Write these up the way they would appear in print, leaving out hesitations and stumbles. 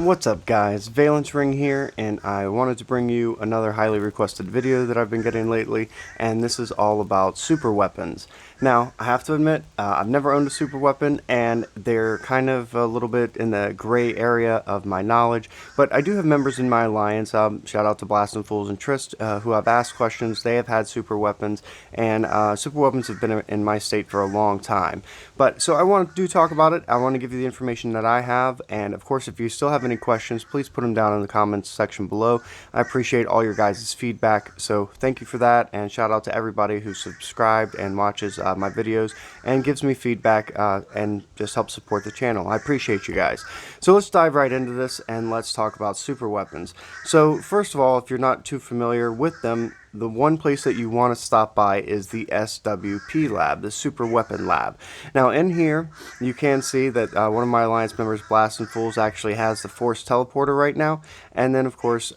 What's up guys, Valence Ring here, and I wanted to bring you another highly requested video that I've been getting lately, and this is all about super weapons. Now, I have to admit, I've never owned a super weapon, and they're kind of a little bit in the gray area of my knowledge, but I do have members in my alliance. Shout out to Blastin' Fools and Trist, who I've asked questions. They have had super weapons, and super weapons have been in my state for a long time. But, so I want to talk about it. I want to give you the information that I have, and of course, if you still have any questions, please put them down in the comments section below. I appreciate all your guys' feedback, so thank you for that, and shout out to everybody who subscribed and watches my videos and gives me feedback and just helps support the channel. I appreciate you guys. So let's dive right into this and let's talk about super weapons. So first of all, if you're not too familiar with them, the one place that you want to stop by is the SWP lab, the Super Weapon Lab. Now in here, you can see that one of my alliance members, Blastin' Fools, actually has the Force Teleporter right now, and then of course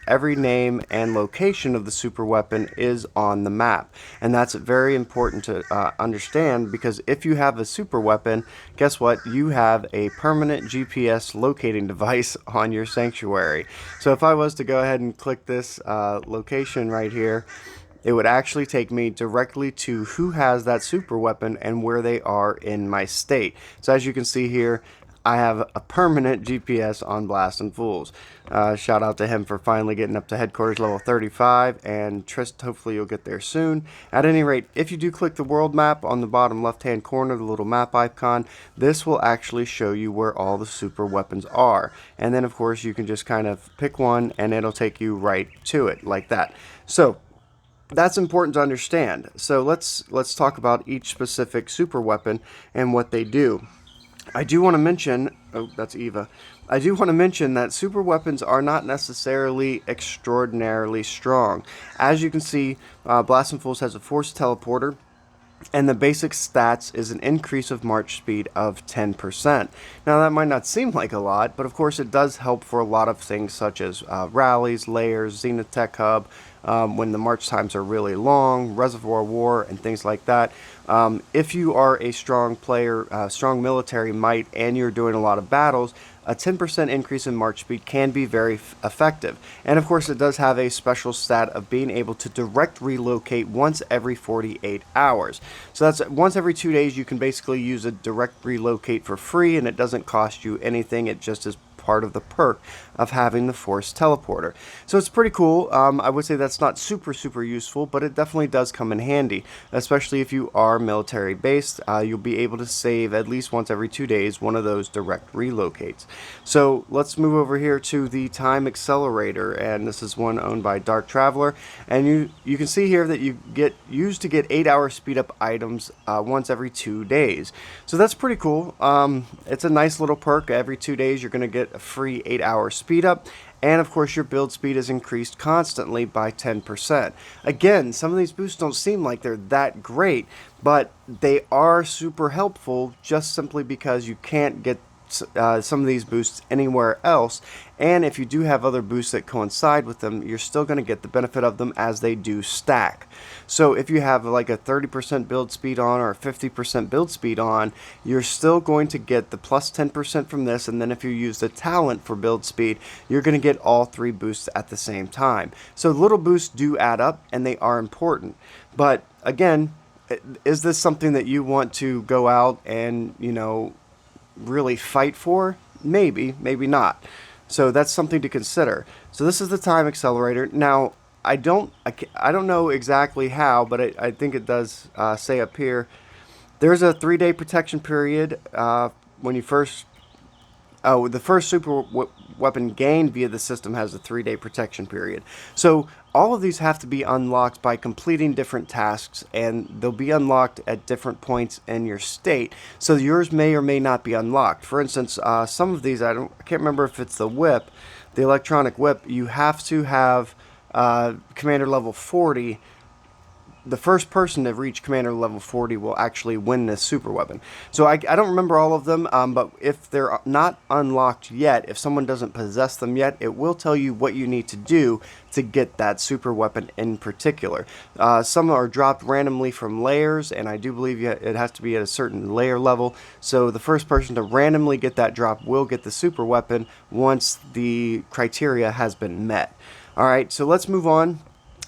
every name and location of the super weapon is on the map, and that's very important to understand, because if you have a super weapon, guess what? You have a permanent GPS locating device on your sanctuary. So if I was to go ahead and click this location right here, it would actually take me directly to who has that super weapon and where they are in my state. So as you can see here, I have a permanent GPS on Blastin' Fools. Shout out to him for finally getting up to headquarters level 35, and Trist, hopefully you'll get there soon. At any rate, if you do click the world map on the bottom left hand corner, the little map icon, this will actually show you where all the super weapons are. And then of course you can just kind of pick one and it'll take you right to it like that. So that's important to understand. So let's talk about each specific super weapon and what they do. I do want to mention, oh, that's Eva. I do want to mention that super weapons are not necessarily extraordinarily strong. As you can see, Blastin' Fools has a Force Teleporter, and the basic stats is an increase of march speed of 10%. Now that might not seem like a lot, but of course it does help for a lot of things such as rallies, layers, Zenith Tech Hub, when the march times are really long, Reservoir War, and things like that. If you are a strong player, strong military might, and you're doing a lot of battles, a 10% increase in march speed can be very effective. And of course it does have a special stat of being able to direct relocate once every 48 hours. So that's once every 2 days. You can basically use a direct relocate for free, and it doesn't cost you anything. It just is part of the perk of having the Force Teleporter. So it's pretty cool. I would say that's not super useful, but it definitely does come in handy, especially if you are military based. You'll be able to save at least once every 2 days one of those direct relocates. So let's move over here to the Time Accelerator, and this is one owned by Dark Traveler, and you can see here that you get used to get 8-hour speed up items once every 2 days. So that's pretty cool. It's a nice little perk. Every 2 days you're going to get a free 8-hour speed up, and of course your build speed is increased constantly by 10%. Again, some of these boosts don't seem like they're that great, but they are super helpful just simply because you can't get some of these boosts anywhere else, and if you do have other boosts that coincide with them, you're still going to get the benefit of them as they do stack. So if you have like a 30% build speed on or a 50% build speed on, you're still going to get the plus 10% from this, and then if you use the talent for build speed, you're going to get all three boosts at the same time. So little boosts do add up, and they are important. But again, is this something that you want to go out and, you know, really fight for? Maybe, maybe not. So that's something to consider. So this is the Time Accelerator. Now, I don't know exactly how, but I think it does say up here, there's a 3-day protection period when you first... Oh, the first super weapon gained via the system has a 3-day protection period. So all of these have to be unlocked by completing different tasks, and they'll be unlocked at different points in your state. So yours may or may not be unlocked. For instance, some of these, I can't remember if it's the whip, the electronic whip. You have to have commander level 40 the first person to reach commander level 40 will actually win this super weapon. So I don't remember all of them, but if they're not unlocked yet, if someone doesn't possess them yet, it will tell you what you need to do to get that super weapon in particular. Some are dropped randomly from layers, and I do believe it has to be at a certain layer level. So the first person to randomly get that drop will get the super weapon once the criteria has been met. Alright, so let's move on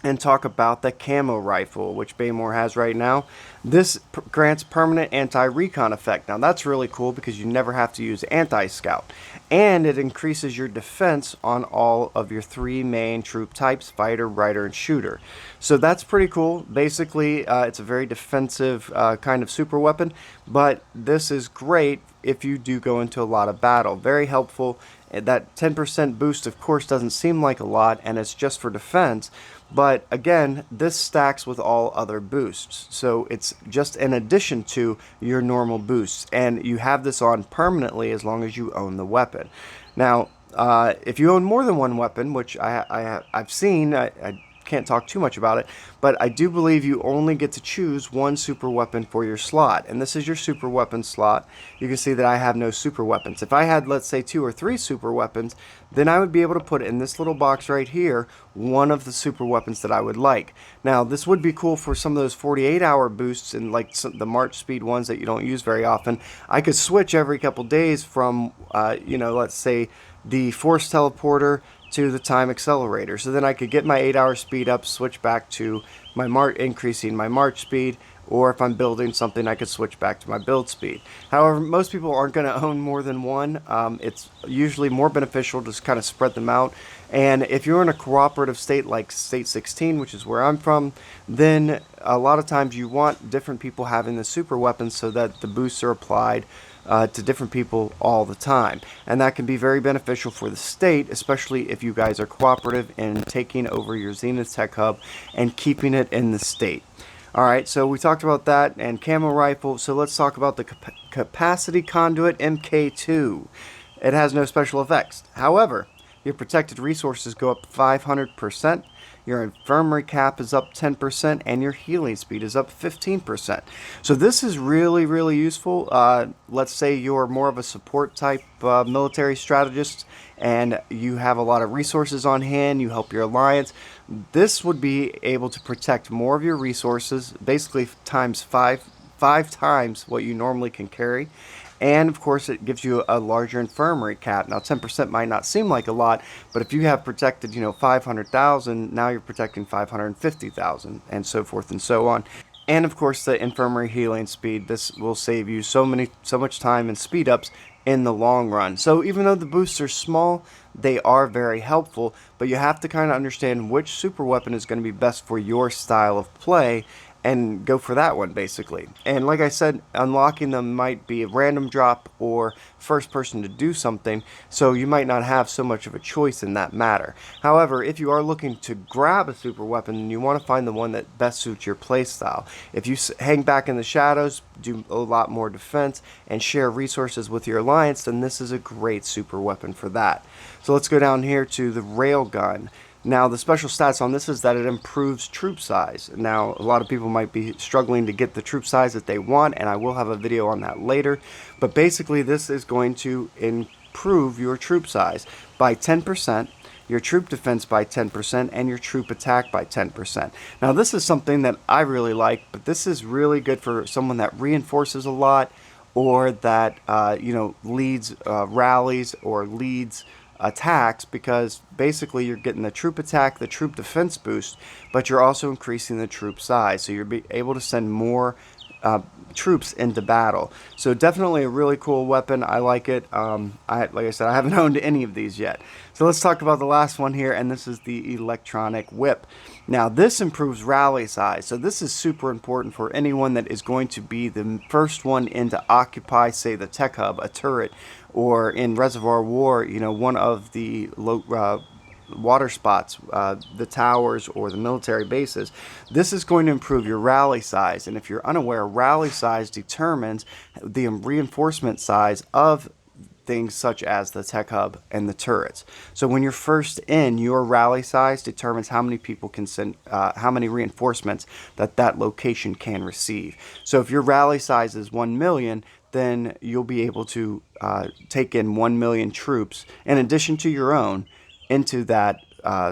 and talk about the Camo Rifle, which Baymore has right now. This grants permanent anti-recon effect. Now that's really cool because you never have to use anti-scout. And it increases your defense on all of your 3 main troop types: fighter, rider, and shooter. So that's pretty cool. Basically, it's a very defensive kind of super weapon, but this is great if you do go into a lot of battle. Very helpful. That 10% boost, of course, doesn't seem like a lot, and it's just for defense. But again, this stacks with all other boosts. So it's just in addition to your normal boosts. And you have this on permanently as long as you own the weapon. Now, if you own more than one weapon, which I've seen, I can't talk too much about it, but I do believe you only get to choose one super weapon for your slot, and this is your super weapon slot. You can see that I have no super weapons. If I had, let's say, 2 or 3 super weapons, then I would be able to put in this little box right here one of the super weapons that I would like. Now this would be cool for some of those 48-hour boosts and like the March speed ones that you don't use very often. I could switch every couple days from let's say the force teleporter to the time accelerator. So then I could get my 8-hour speed up, switch back to my increasing my march speed, or if I'm building something, I could switch back to my build speed. However, most people aren't going to own more than one. It's usually more beneficial to just kind of spread them out. And if you're in a cooperative state like State 16, which is where I'm from, then a lot of times you want different people having the super weapons so that the boosts are applied to different people all the time. And that can be very beneficial for the state, especially if you guys are cooperative in taking over your Zenith Tech Hub and keeping it in the state. Alright, so we talked about that and Camo Rifle, so let's talk about the Capacity Conduit Mk2. It has no special effects. However, your protected resources go up 500%. Your infirmary cap is up 10%, and your healing speed is up 15%. So this is really, really useful. Let's say you're more of a support type military strategist, and you have a lot of resources on hand, you help your alliance. This would be able to protect more of your resources, basically times five times what you normally can carry. And of course it gives you a larger infirmary cap. Now 10% might not seem like a lot, but if you have protected 500,000, now you're protecting 550,000, and so forth and so on. And of course the infirmary healing speed, this will save you so much time and speed ups in the long run. So even though the boosts are small, they are very helpful, but you have to kind of understand which super weapon is going to be best for your style of play and go for that one, basically. And like I said, unlocking them might be a random drop or first person to do something, so you might not have so much of a choice in that matter. However, if you are looking to grab a super weapon, then you want to find the one that best suits your playstyle. If you hang back in the shadows, do a lot more defense, and share resources with your alliance, then this is a great super weapon for that. So let's go down here to the Railgun. Now, the special stats on this is that it improves troop size. Now, a lot of people might be struggling to get the troop size that they want, and I will have a video on that later. But basically, this is going to improve your troop size by 10%, your troop defense by 10%, and your troop attack by 10%. Now, this is something that I really like, but this is really good for someone that reinforces a lot, or that, leads rallies or leads attacks, because basically you're getting the troop attack, the troop defense boost, but you're also increasing the troop size, so you're able to send more troops into battle. So definitely a really cool weapon. I like it. Like I said, I haven't owned any of these yet. So let's talk about the last one here, and this is the electronic whip. Now this improves rally size, so this is super important for anyone that is going to be the first one in to occupy, say, the tech hub, a turret, or in Reservoir War, one of the water spots, the towers, or the military bases. This is going to improve your rally size, and if you're unaware, rally size determines the reinforcement size of things such as the tech hub and the turrets. So when you're first in, your rally size determines how many people can send, how many reinforcements that location can receive. So if your rally size is 1 million, then you'll be able to take in 1 million troops in addition to your own into that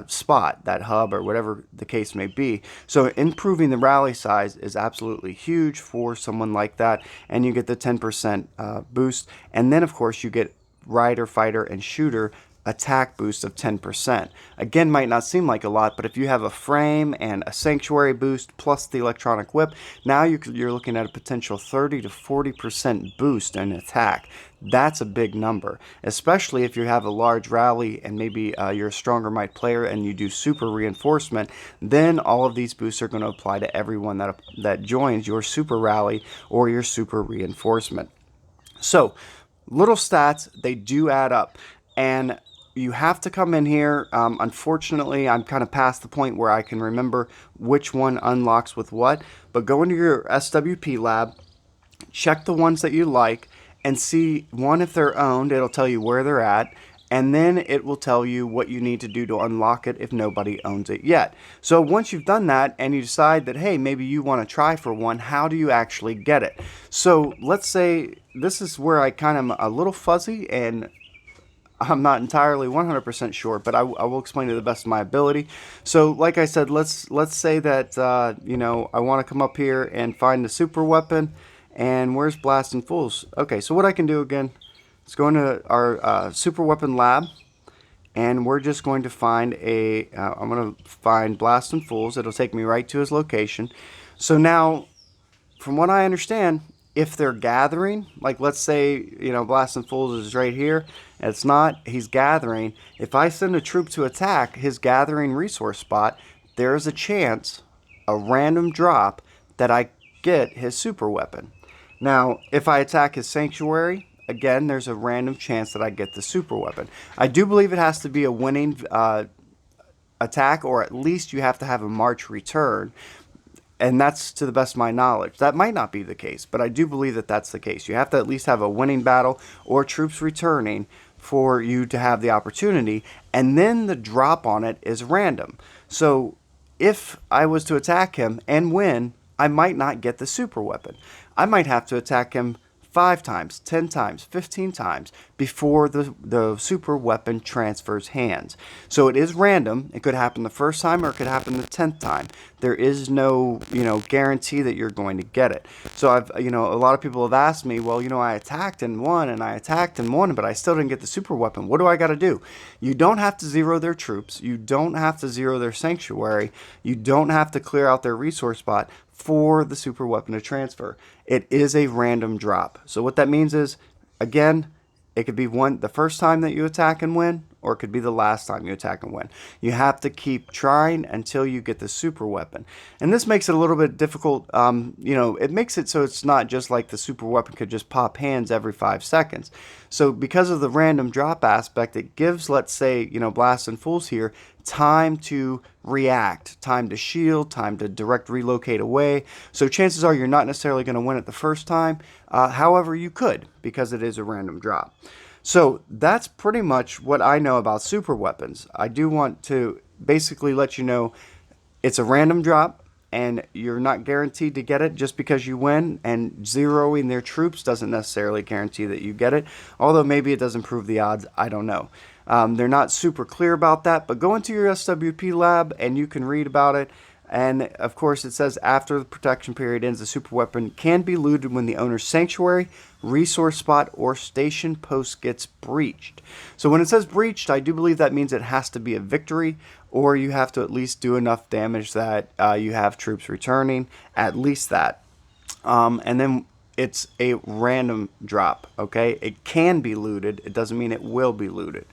spot, that hub, or whatever the case may be. So improving the rally size is absolutely huge for someone like that, and you get the 10% boost, and then of course you get rider, fighter, and shooter attack boost of 10%. Again, might not seem like a lot, but if you have a frame and a sanctuary boost plus the electronic whip, now you're looking at a potential 30 to 40% boost in attack. That's a big number, especially if you have a large rally and maybe you're a stronger might player and you do super reinforcement. Then all of these boosts are going to apply to everyone that joins your super rally or your super reinforcement. So little stats, they do add up, and you have to come in here. Unfortunately, I'm kind of past the point where I can remember which one unlocks with what, but go into your SWP lab, check the ones that you like, and see, one, if they're owned, it'll tell you where they're at, and then it will tell you what you need to do to unlock it if nobody owns it yet. So once you've done that and you decide that, hey, maybe you want to try for one, how do you actually get it? So let's say this is where I kind of am a little fuzzy and I'm not entirely 100% sure, but I will explain to the best of my ability. So like I said, let's say that you know, I want to come up here and find the super weapon. And where's Blasting Fools? Okay, so what I can do again is go into our super weapon lab, and we're just going to find I'm going to find Blasting Fools. It'll take me right to his location. So now, from what I understand, if they're gathering, like let's say, you know, Blasting Fools is right here, and it's not, he's gathering. If I send a troop to attack his gathering resource spot, there's a chance, a random drop, that I get his super weapon. Now, if I attack his sanctuary, again, there's a random chance that I get the super weapon. I do believe it has to be a winning attack, or at least you have to have a march return. And that's to the best of my knowledge. That might not be the case, but I do believe that that's the case. You have to at least have a winning battle or troops returning for you to have the opportunity. And then the drop on it is random. So if I was to attack him and win, I might not get the super weapon. I might have to attack him 5 times, 10 times, 15 times before the super weapon transfers hands. So it is random. It could happen the first time or it could happen the 10th time. There is no, you know, guarantee that you're going to get it. So a lot of people have asked me, well, you know, I attacked and won and I attacked and won, but I still didn't get the super weapon. What do I got to do? You don't have to zero their troops. You don't have to zero their sanctuary. You don't have to clear out their resource spot for the super weapon to transfer. It is a random drop. So what that means is, again, it could be the first time that you attack and win, or it could be the last time you attack and win. You have to keep trying until you get the super weapon. And this makes it a little bit difficult. It makes it so it's not just like the super weapon could just pop hands every 5 seconds. So because of the random drop aspect, it gives, let's say, Blasting Fools here, time to react, time to shield, time to direct relocate away. So chances are you're not necessarily going to win it the first time. However, you could, because it is a random drop. So that's pretty much what I know about super weapons. I do want to basically let you know it's a random drop and you're not guaranteed to get it just because you win, and zeroing their troops doesn't necessarily guarantee that you get it, although maybe it does improve the odds. I don't know. They're not super clear about that, but go into your SWP lab and you can read about it. And of course it says after the protection period ends, the super weapon can be looted when the owner's sanctuary, resource spot, or station post gets breached. So when it says breached, I do believe that means it has to be a victory, or you have to at least do enough damage that you have troops returning, at least that. And then it's a random drop, okay? It can be looted. It doesn't mean it will be looted.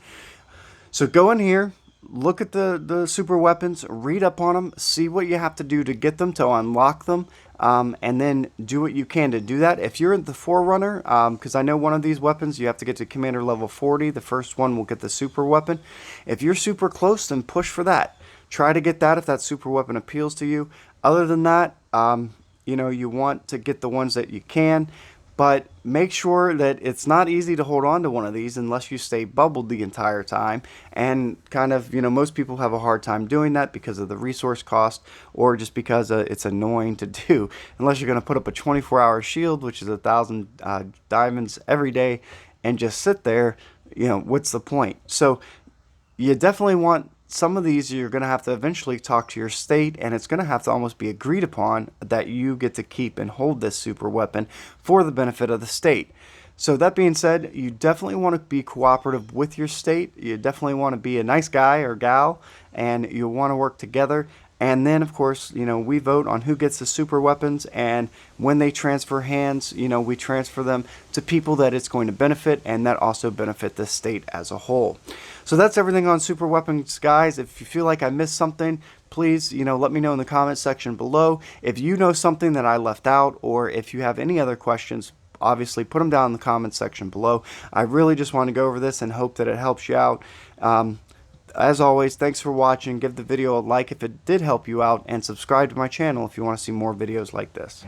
So go in here, look at the super weapons, read up on them, see what you have to do to get them, to unlock them, and then do what you can to do that. If you're the Forerunner, because I know one of these weapons you have to get to Commander level 40, the first one will get the super weapon. If you're super close, then push for that. Try to get that if that super weapon appeals to you. Other than that, you want to get the ones that you can. But make sure that it's not easy to hold on to one of these unless you stay bubbled the entire time. And kind of, most people have a hard time doing that because of the resource cost, or just because it's annoying to do. Unless you're going to put up a 24-hour shield, which is 1,000 diamonds every day, and just sit there, what's the point? So you definitely want some of these. You're going to have to eventually talk to your state, and it's going to have to almost be agreed upon that you get to keep and hold this super weapon for the benefit of the state. So that being said, you definitely want to be cooperative with your state. You definitely want to be a nice guy or gal, and you want to work together. And then, of course, we vote on who gets the super weapons, and when they transfer hands, we transfer them to people that it's going to benefit, and that also benefit the state as a whole. So that's everything on super weapons, guys. If you feel like I missed something, please, let me know in the comment section below. If you know something that I left out, or if you have any other questions, obviously put them down in the comment section below. I really just want to go over this and hope that it helps you out. As always, thanks for watching. Give the video a like if it did help you out, and subscribe to my channel if you want to see more videos like this.